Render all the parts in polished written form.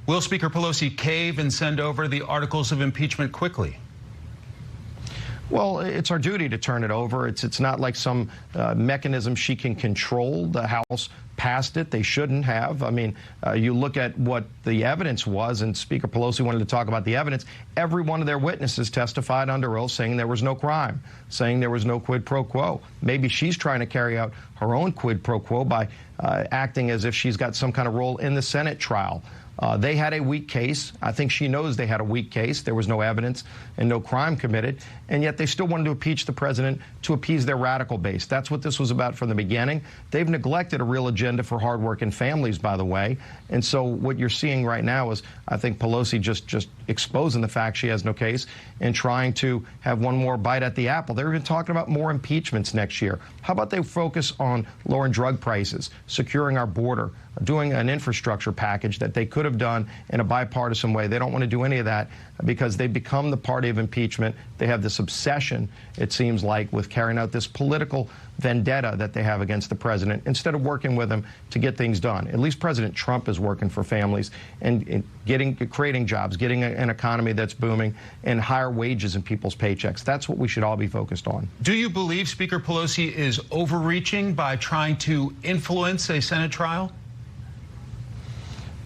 Will Speaker Pelosi cave and send over the articles of impeachment quickly? Well, it's our duty to turn it over. It's not like some mechanism she can control. The House passed it. They shouldn't have. I mean, you look at what the evidence was, and Speaker Pelosi wanted to talk about the evidence. Every one of their witnesses testified under oath saying there was no crime, saying there was no quid pro quo. Maybe she's trying to carry out her own quid pro quo by acting as if she's got some kind of role in the Senate trial. They had a weak case. I think she knows they had a weak case. There was no evidence and no crime committed, and yet they still wanted to impeach the president to appease their radical base. That's what this was about from the beginning. They've neglected a real agenda for hardworking families, by the way. And so what you're seeing right now is, I think, Pelosi just exposing the fact she has no case and trying to have one more bite at the apple. They're even talking about more impeachments next year. How about they focus on lowering drug prices, securing our border, doing an infrastructure package that they could have done in a bipartisan way. They don't want to do any of that because they've become the party of impeachment. They have this obsession, it seems like, with carrying out this political vendetta that they have against the president instead of working with him to get things done. At least President Trump is working for families and creating jobs, getting an economy that's booming, and higher wages in people's paychecks. That's what we should all be focused on. Do you believe Speaker Pelosi is overreaching by trying to influence a Senate trial?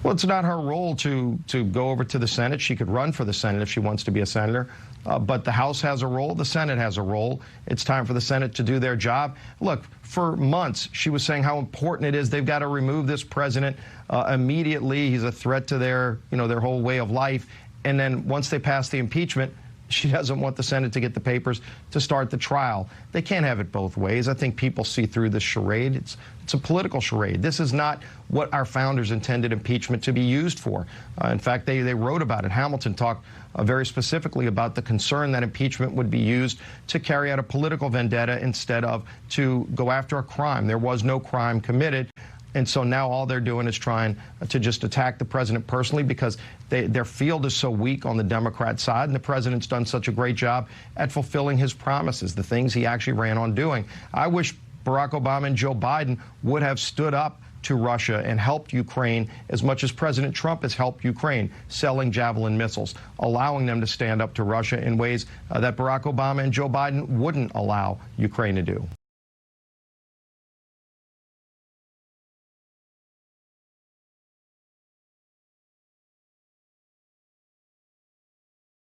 Well, it's not her role to go over to the Senate. She could run for the Senate if she wants to be a senator. But the House has a role. The Senate has a role. It's time for the Senate to do their job. Look, for months, she was saying how important it is. They've got to remove this president immediately. He's a threat to their whole way of life. And then once they pass the impeachment, she doesn't want the Senate to get the papers to start the trial. They can't have it both ways. I think people see through this charade. It's a political charade. This is not what our founders intended impeachment to be used for. In fact, they wrote about it. Hamilton talked very specifically about the concern that impeachment would be used to carry out a political vendetta instead of to go after a crime. There was no crime committed. And so now all they're doing is trying to just attack the president personally because their field is so weak on the Democrat side, and the president's done such a great job at fulfilling his promises, the things he actually ran on doing. I wish Barack Obama and Joe Biden would have stood up to Russia and helped Ukraine as much as President Trump has helped Ukraine, selling Javelin missiles, allowing them to stand up to Russia in ways that Barack Obama and Joe Biden wouldn't allow Ukraine to do.